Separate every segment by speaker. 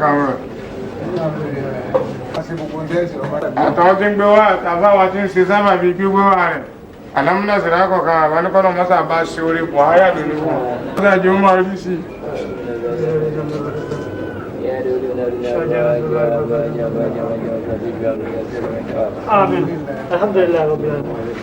Speaker 1: kankan rẹ̀. Àtàwọn tí ń gbé wá àtàfáwà tí ń ṣe sábà bíi gbígbé wá rẹ̀. Àlámúnà sì rákọ̀ kan àwọn oníkọ́nà mọ́sà bá ṣe orí Buhari àdúgbò fún wọn. Wọ́n ṣàjẹ́ ó máa rí sí i.
Speaker 2: Àmín. Alhamdulillah rabbil alamin.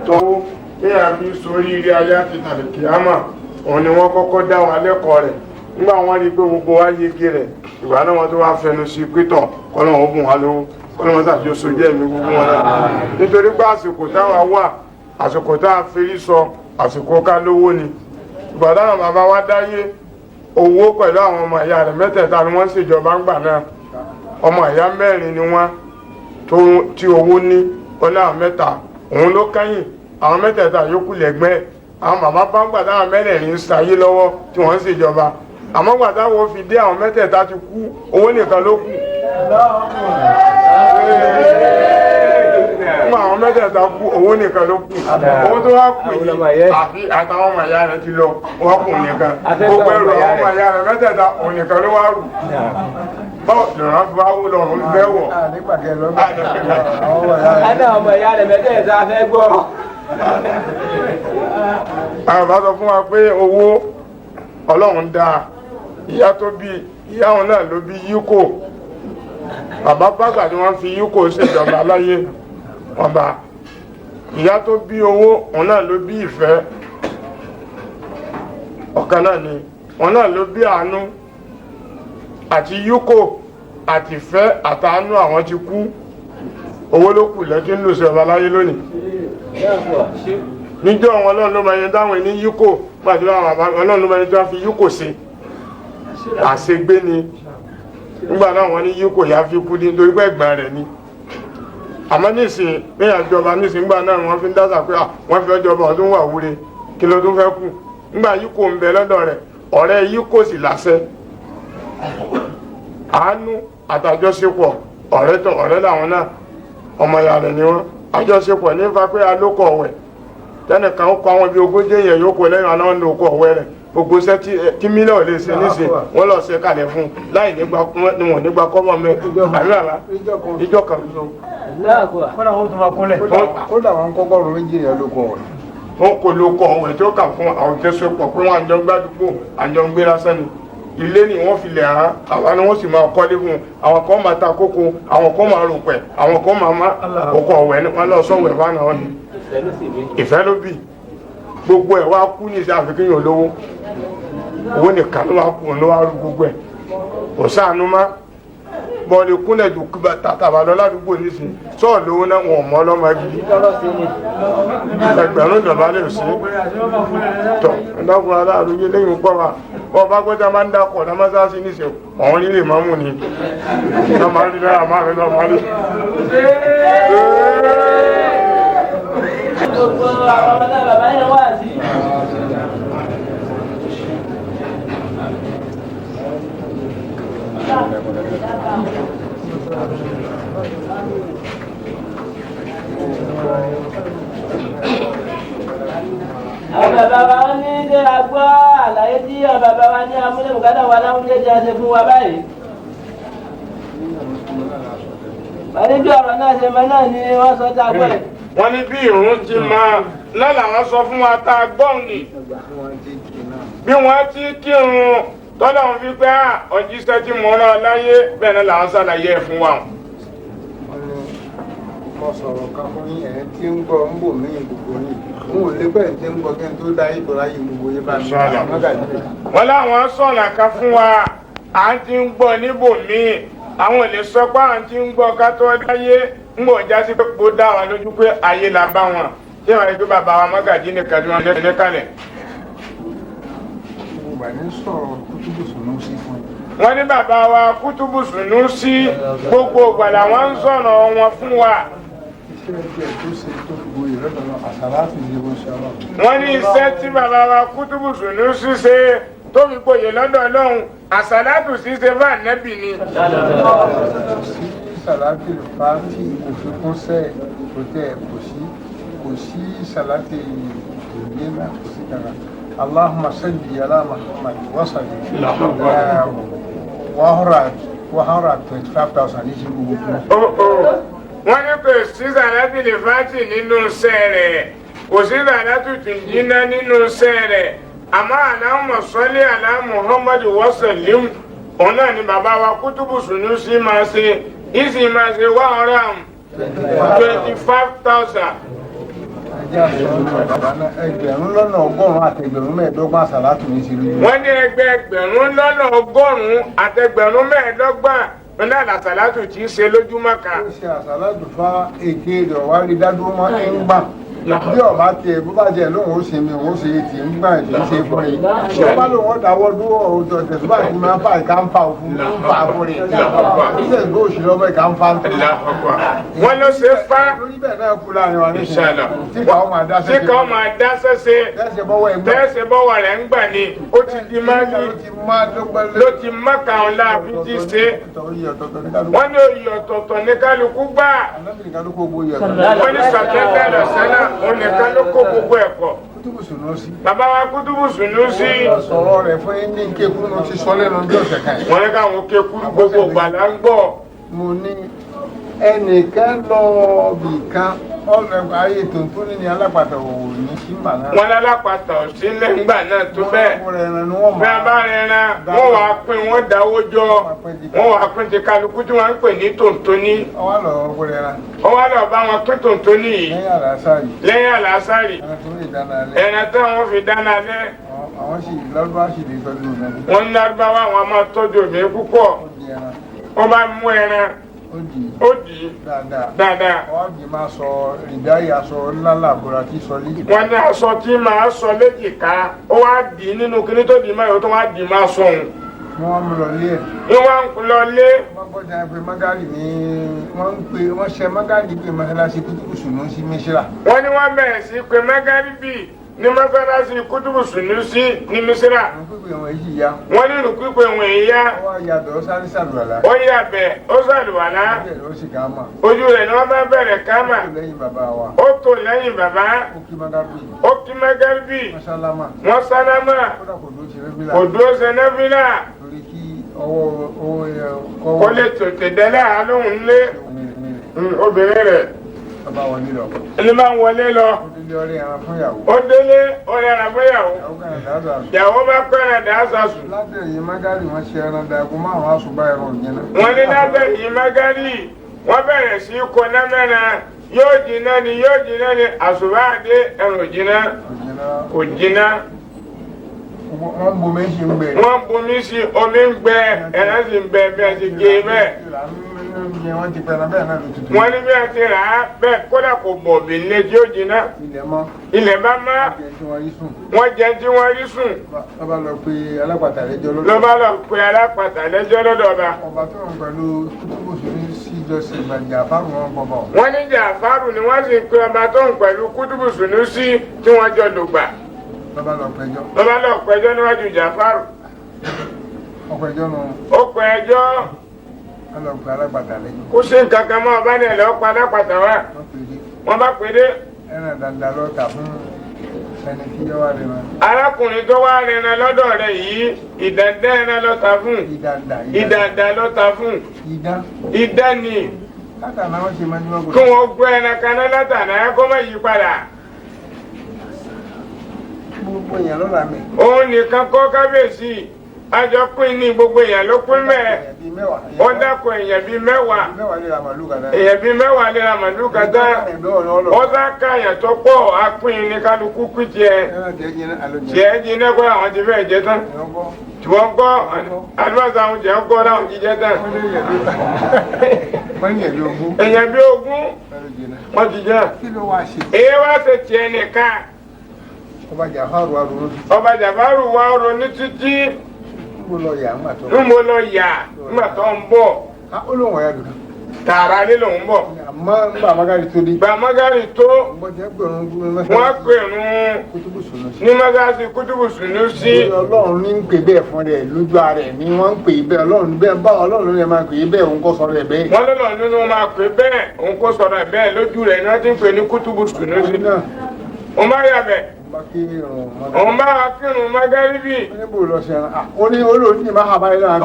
Speaker 1: Tó kí a fi sórí ilé ayé àti tàbí kìámà, òun ni wọ́n kọ́kọ́ dá wa lẹ́kọ̀ọ́ rẹ̀. Nígbà wọ́n rí pé gbogbo wa yege rẹ̀, ìgbà náà wọ́n tó wá fẹnu sí pétọ̀ kọ́nà ó bùn wá lówó, kọ́nà wọ́n ṣàfi oṣù jẹ́ mi gbogbo wọn náà. Nítorí pé àsìkò táwa wà, àsìkò tá a feri sọ, àsìkò ká lówó ni. Ìgbà táwọn bàbá wa dáyé, owó pẹ̀lú àwọn ọmọ ìyá rẹ̀ mẹ́tẹ̀ẹ̀ta ni wọ́n ṣèjọba ń gbà náà. Ọmọ ìyá mẹ́rin ni wọ́n tí owó ní ọlá àwọn mẹ́ta, òun ló kẹ́yìn, àwọn mẹ́tẹ̀ẹ̀ta yòókù lẹ́gbẹ́. Àwọn bàbá bá ń gbà táwọn mẹ́rẹ̀ẹ̀rin ń sayé lọ́wọ́ tí wọ́n ń ṣèjọba. Àmọ́ gbà táwọn fi dé àwọn mẹ́tẹ̀ẹ̀ta ti kú, owó nìkan ló kù. Fún àwọn mẹ́tẹ̀ẹ̀ta kú, owó nìkan ló kù. Owó tó wá kù yìí àfi àtàwọn ọmọ ìyá rẹ̀ ti lọ, wọ́n kù nìkan. Gbogbo ẹrù àwọn ọmọ ìyá rẹ̀ mẹ́tẹ̀ẹ̀ta òun nìkan ló wá rù. Báwo lọ́rọ̀ fi wá wó lọ́rùn fẹ́ wọ̀?
Speaker 3: Adá ọmọ ìyá rẹ̀ mẹ́tẹ̀ẹ̀ta fẹ́ gbọ́.
Speaker 1: Àwọn bá sọ fún wa pé owó Ọlọ́run dáa, ìyá tó bí ìyá òun náà ló bí yíkò. Bàbá bàgbà ni wọ́n fi yíkò ṣèjọba láyé ọba. Ìyá tó bí owó òun náà ló bí ìfẹ́. Ọ̀kan náà ni òun náà ló bí àánú àti yíkò àti ìfẹ́ àtàánú àwọn ti kú. Owó ló kù lẹ́kí ń lò ṣọba láyé lónìí. Níjọ́ àwọn Ọlọ́run ló máa yẹn dáwọn ní yíkò pàdé àwọn àbá Ọlọ́run ló máa yẹn tó wá fi yíkò ṣe àṣegbé ni. Nígbà náà wọ́n ní yíkò yá fi kú ní nítorí pé ẹ̀gbọ́n rẹ̀ ni. Àmọ́ nísìn pé àjọba nísìn nígbà náà wọ́n fi ń dásà pé wọ́n fi ọjọba ọdún wà wúre kí ló tún fẹ́ kù. Nígbà yíkò ń bẹ lọ́dọ̀ rẹ̀ ọ̀rẹ́ yíkò sì láṣẹ. Àánú àtàjọṣepọ̀ ọ̀rẹ́ làwọn náà ọmọ ìyá rẹ̀ ni wọ́n. Àjọṣepọ̀ ní fa pé alókọ̀ ọ̀wẹ̀ tẹ́nìkan ó kọ àwọn bí ogójì èèyàn yóò kó lẹ́yìn àwọn ọ̀nà òkú ọ̀wẹ́ rẹ̀ gbogbo iṣẹ́ tí mílíọ̀nù lè ṣe níṣe wọ́n lọ ṣe kalẹ̀ fún láì nígbà kọ́bọ̀ mẹ́ àríwá ìjọ kan.
Speaker 2: Kọ́nà wọ́n tún máa kúnlẹ̀.
Speaker 4: Kódà wọn kọ́kọ́ rò méjì rẹ̀ ló kọ̀ wọ̀.
Speaker 1: Wọ́n kò lo kọ̀ ọ̀wẹ̀ tó kà fún àwọn tẹ́sọpọ̀ pé wọ́n àjọ ń gbádùgbò àjọ ń gbé lásán ni. Ilé ni wọ́n fi lẹ̀ hàn àwọn ni wọ́n sì máa kọ́lé fún àwọn kan máa ta kókó àwọn kan máa rò pẹ̀ àwọn kan máa má òkú ọ̀wẹ̀ ni wọ́n lọ sọ̀wẹ̀ bá náà ni. Ìfẹ́ ló bì gbogbo ẹ̀ wá kú ní ìṣe àfikún yòó lówó owó nìkan ló wá kú ló wá rú gbogbo ẹ̀ kò sáànú má bọ́ọ̀lù kúnlẹ̀ jù tàtàbà lọ ládùúgbò nísìn sọ́ọ̀ lówó náà wọ̀n mọ́ lọ́mọ gidi ẹgbẹ̀rún ìjọba lè sí tọ̀ ẹ̀dọ́kùnrin aláàrú yé lẹ́yìn pọ̀ wá wọ́n bá gbọ́dọ̀ máa ń dákọ̀ ọ̀dá mọ́sáàsì nísìn ọ̀hún nílé mọ́mù ni lọ́mọ rí náà máa rí lọ́mọ rí.
Speaker 3: Gbogbo àwọn ọmọdé bàbá yẹn wà sí. Àwọn bàbá wa ní ṣe àgbọ́ àlàyé tí àwọn bàbá wa ní amúlẹ̀mùkádà wa láwùjẹ́ ti ṣe fún wa báyìí. Wọ́n ní bí ọ̀rọ̀ náà ṣe mọ́ náà ni wọ́n sọ tá a gbọ́ ẹ̀.
Speaker 1: Wọ́n ní bí ìrún ti máa lọ́la wọn sọ fún wa tá a gbọ́n ni bí wọ́n ti kírun tọ́lá wọn fi pé ọjíṣẹ́ tí mo rán láyé bẹ́ẹ̀ náà làwọn ṣàlàyé ẹ̀ fún wa.
Speaker 4: Mo sọ̀rọ̀ kan fún yín ẹ̀ tí ń gbọ́ ń bò mí gbogbo yín n ò lè pẹ́ tí ń gbọ́ kí n tó dá ìbò láyé gbogbo yín bá mi
Speaker 1: wọ́n láwọn sọ̀rọ̀ kan fún wa à ń ti ń gbọ́ níbòmíì àwọn ò lè sọ pé à ń ti ń gbọ́ ká tó dáyé ń bò já sí pé kó dá wa lójú pé ayé la bá wọn tí wọ́n rí pé bàbá wa Mọ́gàjí nìkan tí wọ́n lé kalẹ̀. Wọ́n ní bàbá wa Kútúbù Sùnúsí gbogbo ìgbà làwọn ń sọ̀rọ̀ wọn fún wa. Wọ́n ní iṣẹ́ tí bàbá wa Kútúbù Sùnúsí ṣe tó fi gboyè lọ́dọ̀ Ọlọ́run àsàlátù ṣíṣe bá nẹ́bì ni.
Speaker 4: Sàlátì fàáfì òfin kúnṣẹ́ kò tẹ̀ kò sí sàlátì ìyẹn náà kò sí kankan. Allahumma salli ala Muhammad wa sallim wa hurrat 125,000 ní sí gbogbo.
Speaker 1: wọ́n ní kò sí sàlátì lè fàtì nínú iṣẹ́ rẹ̀ kò sí sàlátì tùjínà nínú iṣẹ́ rẹ̀ àmọ́ Allahumma salli ala Muhammad wa sallim òun náà ni bàbá wa Kutubu Sunusi máa ṣe ìsì máa ṣe 125,000.
Speaker 4: Ẹgbẹ̀rún lọ́nà ọgọ́rùn-ún àtẹgbẹ̀rún mẹ́ẹ̀ẹ́dọ́gbọ̀n àsàlátù ní sí lójú.
Speaker 1: wọ́n ní ẹgbẹ̀rún lọ́nà ọgọ́rùn-ún àtẹgbẹ̀rún mẹ́ẹ̀ẹ́dọ́gbọ̀n náà làsàlátù tí í ṣe lójúmọ́ kan.
Speaker 4: Ó ṣe àsàlátù fá èké rẹ̀ wá rí dádúró mọ́ ẹ̀ ń gbà. Bí ọba tiẹ̀ bó bá tiẹ̀ lóun ó ṣe mi òun ó ṣe ti ń gbà ìṣe ṣe fún rẹ̀. Bí ó bá lóun ó dáwọ́ dúró ọ̀dọ̀ tẹ̀síwá ti máa ń fa ìka ń fa òfin ń fa fún rẹ̀. Ṣé ìgbó òṣèlú ọmọ ìka ń fa ń tẹ̀?
Speaker 1: wọ́n ló ṣe fá.
Speaker 4: Lórí bẹ́ẹ̀ náà kú láàrin wa ní
Speaker 1: Inshallah.
Speaker 4: tí káwọn máa dá
Speaker 1: tí kan máa dá sẹ́sẹ́ tẹ́sẹ̀ bọ́wọ́ rẹ̀ ń gbà ní ó ti di máàlì ló ti mọ́kà ọ̀ láàbí ti ṣe. wọ́n ní oyè ọ̀tọ̀ọ̀tọ̀ ní kálukú gbà. wọ́n ní sàtẹ́tẹ́ lọ́sẹ́nà òun nìkan ló kó gbogbo ẹ̀kọ́. bàbá wa Kutubu Sunusi.
Speaker 4: sọ̀rọ̀ rẹ̀ fún yín ní kékun ló ti sọ lẹ́nu bí ọ̀sẹ̀ kan yìí.
Speaker 1: wọ́n ní káwọn kékun gbogbo gbàlá ń gbọ́.
Speaker 4: mo ní ẹnìkan lọ bì kan ọ̀nà ayé tuntun ní alápàtà òwò ní símbà náà.
Speaker 1: wọ́n lálápàtà òsínlẹ̀ ńgbà náà tó bẹ́ẹ̀. bí a bá rẹran wọ́n wàá pín wọ́n dáwó jọ wọ́n wàá pín ti kálukú tí wọ́n ń pè ní tòǹtóní.
Speaker 4: ọwọ́ lọ rẹran.
Speaker 1: ọwọ́ lọ bá wọn pín tòǹtóní yìí
Speaker 4: lẹ́yìn àlàásàrì.
Speaker 1: ẹran tí wọ́n fi dáná lẹ́.
Speaker 4: àwọn sì lọ́dún á sì lè tọ́jú omi.
Speaker 1: wọ́n ń lárúbáwá àwọn máa tọ́jú omi púpọ̀. wọ́n bá mú ẹran ó dì í dáadáa.
Speaker 4: wọ́n di máa sọ ìdáyé aṣọ ńlá làbúrà tí sọ léjì.
Speaker 1: wọ́n ní aṣọ tí máa sọ léjìká ó wá dì í nínú kíní tó dì í máa yọ tó wá dì í máa sọ òun.
Speaker 4: wọ́n mú lọ lé ẹ̀.
Speaker 1: ni wọ́n ń lọ lé.
Speaker 4: wọ́n gbọ́dọ̀ pé Magari ní wọ́n ṣe Magari pé mọ́sálásí Kutubu Sunusi Mísírà.
Speaker 1: wọ́n ní wọ́n bẹ̀rẹ̀ sí pé Magari bíi ní mọ́sálásí Kutubu Sunusi ní Mísírà. wọ́n ní rúkúpé wọn èyí yá.
Speaker 4: wọ́n yàbẹ̀ ó sáré sàlùwàlá.
Speaker 1: ó yàbẹ̀ ó sàlùwàlá. ojú rẹ̀ ni wọ́n bá bẹ̀rẹ̀ kámà. ó tò lẹ́yìn bàbá. ó kí Magari bíi. wọ́n sálámà. kò dúró ṣe nẹ́fílà. kó lè tètè dẹ́lẹ̀ àlóhùn lé obìnrin rẹ̀. ẹni máa ń wọlé lọ. ó délé ọ̀rẹ́ ẹran fún ìyàwó. ìyàwó bá kọ́ ẹran dà á sàṣù.
Speaker 4: látẹ̀yìn Magari wọ́n ṣe ẹran dàgbọ́ márùn-ún àṣùbà ẹran òjìnà.
Speaker 1: wọ́n ní látẹ̀yìn Magari wọ́n bẹ̀rẹ̀ sí kó námẹ́ra yóò jiná ni àṣùbà àdé ẹran òjìnà kò jiná.
Speaker 4: wọ́n bomi sí ń gbẹ.
Speaker 1: wọ́n bomi sí omi ń gbẹ ẹran sì ń bẹ bẹ́ẹ̀ sì gé bẹ́ẹ̀.
Speaker 4: wọ́n ti pẹ̀lú bẹ́ẹ̀ náà ló tutù.
Speaker 1: wọ́n ní bí a ti rà á bẹ́ẹ̀ kódà kò bọ̀ bí ilé tí ó jiná. ilẹ̀ bá má. wọ́n jẹ tí wọ́n rí sùn.
Speaker 4: lọ́ba lọ pe alápàtà lẹ́jọ́ lọ́dọ̀.
Speaker 1: lọ́ba lọ pe alápàtà lẹ́jọ́ lọ́dọ̀ ọba.
Speaker 4: ọba tó ń pẹ̀lú Kutubu Sunusi jọ́sìn ìgbà Jàfárù wọn bọ̀bọ̀.
Speaker 1: wọ́n ní Jàfárù ni wọ́n sì pe ọba tó ń pẹ̀lú Kutubu Sunusi tí wọ́n jọ lògbà.
Speaker 4: lọ́ba lọ pẹjọ́.
Speaker 1: lọ́ba lọ pẹjọ́ níwájú Jàfárù.
Speaker 4: ọpẹjọ́ nù.
Speaker 1: ó pẹjọ́.
Speaker 4: ọlọ́pàá alápàtà lẹ́jọ́.
Speaker 1: kó sí nǹkan kan mọ́ ọba ní ẹ̀lọ́ pa alápàtà wa. wọ́n bá pè dé.
Speaker 4: ẹran dandan lọ tà fún ẹni tí yọ wá rẹ̀ náà.
Speaker 1: arákùnrin tó wá rẹran lọ́dọ̀ rẹ̀ yìí ìdàndá ẹran ló ta fún. ìdàndá ló ta fún. ìdá ni.
Speaker 4: látàná wọ́n ṣe máa ń gbọ́.
Speaker 1: kí wọ́n gbọ́ ẹran kaná látàná ẹ kó má yí padà.
Speaker 4: gbogbo èèyàn ló rà mí.
Speaker 1: òun nìkan kọ́ kábíyèsí àjọ pín ní gbogbo èèyàn ló pín mẹ́ẹ̀. ó dákọ̀ èèyàn bíi mẹ́wàá. èèyàn bíi mẹ́wàá lè ra màlúù kàdá. ó sá káyàn tó pọ̀ apín ní kálukú pín tiẹ̀. tiẹ̀ jiná kó àwọn ti fẹ́ jẹ tán. tí wọ́n gbọ́ àdúrà àwọn jẹ́ gbọ́ láwọn jíjẹ tán. èèyàn bíi ogún wọ́n ti jẹ́. èyí wá ṣe tiẹ̀ nìkan.
Speaker 4: ọba Jàfárù wá ronú títí. ń bọ̀ lọ yà ńgbà tó ń bọ̀. ó lóun ọ̀yà dùn.
Speaker 1: tààrà ní lòun bọ̀.
Speaker 4: àmọ́ nígbà Magari tó dé.
Speaker 1: gbà Magari tó. wọ́n pèrún ní mọ́sáàsì Kutubu Sunusi.
Speaker 4: Ọlọ́run ní ń pè bẹ́ẹ̀ fún rẹ̀ lójú ara ẹ̀ ni wọ́n ń pè bẹ́ẹ̀ Ọlọ́run bẹ́ẹ̀ bá Ọlọ́run ló lè máa pè bẹ́ẹ̀ òun kò sọ̀rọ̀ ẹ̀ bẹ́ẹ̀.
Speaker 1: wọ́n lọ́nà nínú máa pè bẹ́ẹ̀ òun kò sọ̀rọ̀ ẹ̀ bẹ́ẹ̀ lójú rẹ̀ ní wọ́n ti ń pè ní Kutubu Sunusi. wọ́n bá yà bẹ́ẹ̀. òun bá wa kírun mọ́gẹ́rìbì.
Speaker 4: ó ní olóòtú máa hà báyìí náà.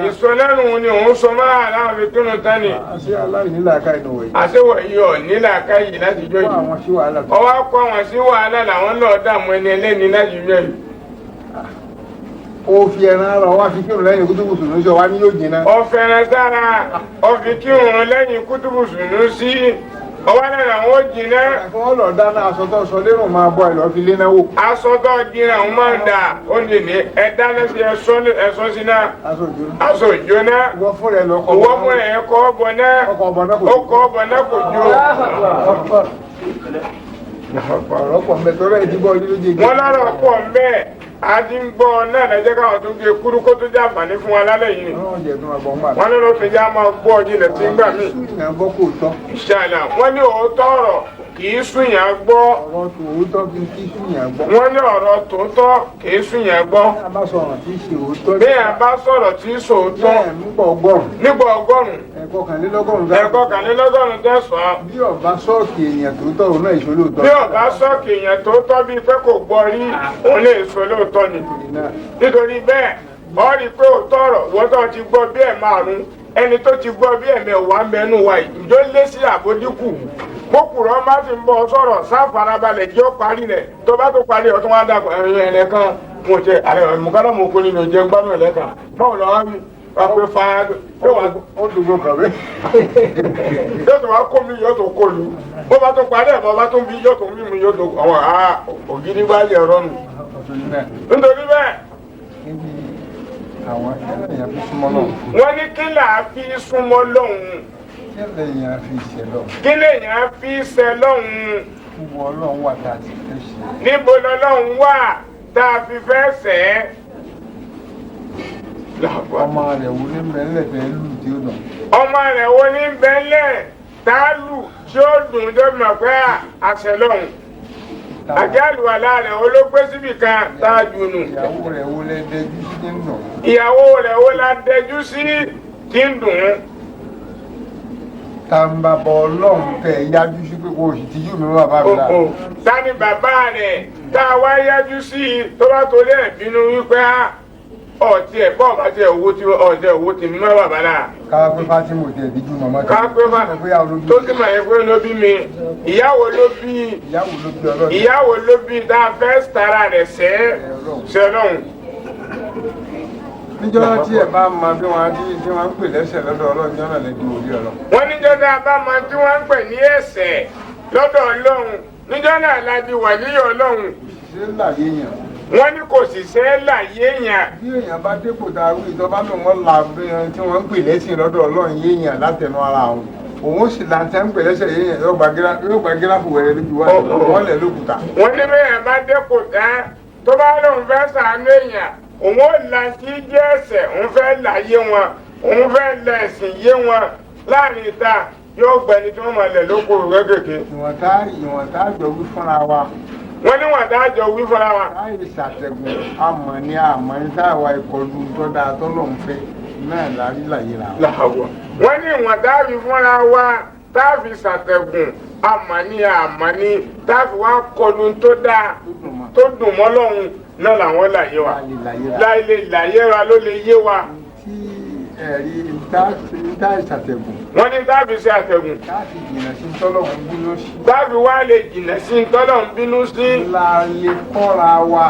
Speaker 1: ìsọlẹ́nu ni òun sọ máa láwọn fi kírun tán ni.
Speaker 4: àṣé aláìníláàká inú wọ̀nyí.
Speaker 1: àṣewọ̀ yìí ọ̀ níláàká yìí láti jọ yìí. ọwọ́ kọ́ wọn sí wàhálà làwọn lọ́ọ́ dààmú ẹni ẹlẹ́ni láti jọ yìí.
Speaker 4: ó fi ẹran ara wá fi kírun lẹ́yìn kútùbùsù ní sọ wá ní yóò jìnnà.
Speaker 1: ó fẹ́ràn sára ó fi kírun lẹ́yìn kútùbùsù ní sí ọwọ́ náà làwọn ó jìnnà.
Speaker 4: wọ́n lọ dáná aṣọ tó sọ lérò máa bọ́ ẹ̀ lọ́ fi lé náà wò.
Speaker 1: aṣọ tó jìnnà ń máa ń dà ó lè ní ẹ dáná sí ẹ̀sọ́ sí náà. aṣọ ìjóná.
Speaker 4: wọ́n fún rẹ̀ lọ́kọ̀.
Speaker 1: wọ́n fún rẹ̀ kọ́ ọbọ̀ náà. ó kọ́ ọbọ̀ náà kò jó.
Speaker 4: ọ̀rọ̀ pọ̀ mbẹ́ tọ́lá ìdíbọ̀ nínú jẹ́.
Speaker 1: wọ́n lọ́rọ̀ pọ̀ mbẹ́ a ti ń gbọ́ náà lẹ́jẹ́ káwọn tó gbé kúrú kó tó jẹ́ àǹfààní fún wa lálẹ́ yìí. wọ́n ní ló fi já máa gbọ́ jílẹ̀ tí ń gbà mí. ìṣàlà wọ́n ní òótọ́ ọ̀rọ̀ kì í súnyàn gbọ́. wọ́n ní ọ̀rọ̀ tòótọ́ kì í súnyàn gbọ́. bí a bá sọ̀rọ̀ tí í sòótọ́ nígbà ọgọ́rùn-ún ẹ̀kọ́kànlélọ́gọ́rùn-ún tẹ̀sán.
Speaker 4: bí ọba sọ́ọ̀kì èèyàn tòótọ́ òun náà ìṣòlóòtọ́.
Speaker 1: bí ọba sọ́ọ̀kì èèyàn tòótọ́ bíi pé kò gbọ́ rí òun lè ìṣòlóòtọ́ ni. nítorí bẹ́ẹ̀ ọ rí i pé òótọ́ ọ̀rọ̀ wọ́n tó ti gbọ́ bí ẹ̀ márùn-ún ẹni tó ti gbọ́ bí ẹ̀mẹ̀wàá mẹ́nu wa ìjọ lé sí àbójúkù bókùrọ̀ má ti ń bọ́ sọ̀rọ̀ sáfarabalẹ̀ jẹ́ ó parí rẹ̀ tó bá tó parí ọ̀tún wá dàgbà ẹ̀lẹ́kan mo jẹ àrẹ mùkálà mo kó nínú jẹ gbádùn ẹ̀lẹ́kan báwo lọ́wọ́ mi wá pé fa
Speaker 4: ó dùgbò kàwé.
Speaker 1: yóò tó wá kó mi yóò tó kó lu bó bá tó parí ẹ̀ bó bá tó bí yóò tó mímu yóò tó àwọn ògidì bá lè rọrùn. nítorí bẹ́ẹ̀.
Speaker 4: àwọn èèyàn fi súnmọ́ lọ́hùn.
Speaker 1: wọ́n ní kí là á fi súnmọ́ lọ́hùn.
Speaker 4: kí lèèyàn fi ṣe lọ́hùn.
Speaker 1: kí lèèyàn fi ṣe lọ́hùn.
Speaker 4: níbo ọlọ́run wà tá a ti fẹ́ ṣe.
Speaker 1: níbo lọ́lọ́run wà tá a fi fẹ́ ṣe é.
Speaker 4: ọmọ rẹ̀ wo ní bẹ́ńlẹ̀ fẹ́ lù tí ó dùn.
Speaker 1: ọmọ rẹ̀ wo ní bẹ́ńlẹ̀ tá a lù tí ó dùn tó mọ̀ pé àṣẹ lọ́hùn. àjálù àlá rẹ̀ olóògbé síbì kan tá a jù nù.
Speaker 4: ìyàwó rẹ̀ wo lẹ dẹjú sí tí ń dùn.
Speaker 1: ìyàwó rẹ̀ wo la dẹjú sí tí ń dùn.
Speaker 4: tàǹbà bọ̀ ọlọ́run tẹ̀ yájú sí pé kò sì tíjú mi bàbá mi la.
Speaker 1: tani bàbá rẹ̀ tá a wá yájú sí i tó bá torí ẹ̀ bínú wípé ọtí ẹ̀ bọ́ọ̀ bá tiẹ̀ owó tí ọ̀jẹ̀ owó tí mi má bàbá la.
Speaker 4: káwá pé Fátímù tẹ̀ díjú màmá
Speaker 1: káwá pé tó sì máa yẹ pé ló bí mi ìyàwó ló bí ìyàwó ló bí tá a fẹ́ tara rẹ̀ sẹ́ lọ́hùn.
Speaker 4: níjọ́ tí ẹ bá mọ bí wọ́n ń pè lẹ́sẹ̀ lọ́dọ̀ ọlọ́run jọ́nà lẹ́dí orí ọlọ́.
Speaker 1: wọ́n níjọ́ tá a bá mọ tí wọ́n ń pè ní ẹ̀ṣẹ̀ lọ́dọ̀ ọlọ́run níjọ́ náà la di wàlíyọ̀ ọlọ́run.
Speaker 4: ṣé láyé yàn.
Speaker 1: wọ́n ní kò sì ṣe é láyé yàn.
Speaker 4: bí èèyàn bá dépò tá a wí ìjọba tó wọ́n la tí wọ́n ń pè lẹ́sìn lọ́dọ̀ ọlọ́run yéèyàn látẹnu ara wọn òun sì là ń tẹ́ ń pè lẹ́sẹ̀ yéèyàn yóò gba gíráfù wẹ̀rẹ̀ lójú wọ́n lẹ̀ lókùtà.
Speaker 1: wọ́n ní bẹ́ẹ̀ bá dépò tán tó bá lóun fẹ́ ṣàánú èèyàn òun ò la sí jẹ́ ẹ̀ṣẹ̀ òun fẹ́ láyé wọn òun fẹ́ la ẹ̀sìn yé wọn láàrin ìta yóò gbẹni tí wọ́n máa lẹ̀ lóko kékèké.
Speaker 4: ìwọ̀n tá jọ wí fúnra wa.
Speaker 1: wọ́n ní wọ́n tá jọ wí fúnra wa.
Speaker 4: láì ṣàtẹ̀gùn àmọ́ ní táwa ìkọlù tó dáa tó lòun fẹ́ náà lárí láyé ra.
Speaker 1: wọ́n ní ìwọ̀n tá wí fúnra wa tá fi ṣàtẹ̀gùn àmọ́ ní tá fi wá kọlù tó dáa tó dùn mọ́ lọ́hùn náà làwọn láyé wa láyé wa ló lè yé wa.
Speaker 4: tí ẹ̀rí ìta ìṣàtẹ̀gùn.
Speaker 1: wọ́n ní táàbì ṣe àtẹ̀gùn.
Speaker 4: táàbì jìnnà sí tọ́lọ̀ ń bínú sí.
Speaker 1: táàbì wá lè jìnnà sí tọ́lọ̀ ń bínú sí.
Speaker 4: la lè kọ́ra wa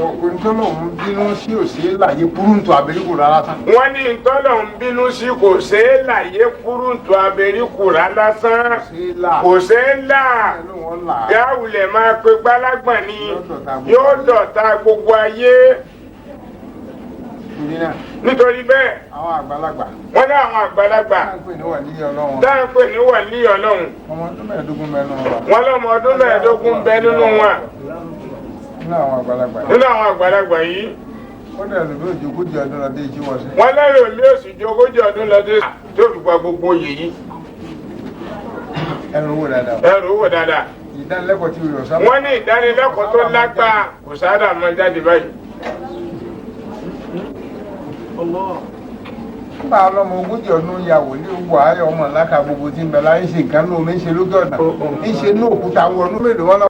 Speaker 4: ohun tọ́lọ̀ ń bínú sí ò sí láyé kúrúǹtù àbẹ̀ríkù rárá tán.
Speaker 1: wọ́n ní tọ́lọ̀ ń bínú sí kò ṣe é láyé kúrúǹtù àbẹ̀ríkù rárá tán. kò ṣe é là. gáwùlẹ̀ máa pe gbálágbọ̀n ni yóò dọ̀ta gbogbo ayé. nítorí bẹ́ẹ̀
Speaker 4: àwọn àgbàlagbà
Speaker 1: wọ́n ní àwọn àgbàlagbà dáhùn pé ní wàlí ọlọ́run wọ́n lọ́mọ ọdún mẹ́ẹ̀ẹ́dógún bẹ nínú wọn nínú àwọn àgbàlagbà yìí
Speaker 4: wọ́n lẹ́rù mi ò jogójì ọdún lọ dé ìjí wọ́n sí.
Speaker 1: wọ́n lẹ́rù mi ò sì jogójì ọdún lọ dé tó fi gba gbogbo oyè yìí. ẹrù wò dáadáa.
Speaker 4: ìdánilẹ́kọ̀ọ́ tí o yọ sábà.
Speaker 1: wọ́n ní ìdánilẹ́kọ̀ọ́ tó lágbàá kò sáádà máa jáde báyìí.
Speaker 4: nígbà ọlọ́mọ ogójì ọdún ya wòlíì wà á yọ ọmọ ńlá ka gbogbo tí ń bẹ láyé ṣe nǹkan ní omi ń ṣe lókè ọ̀nà ń ṣe ní òkúta wọnú mélòó wọn lọ.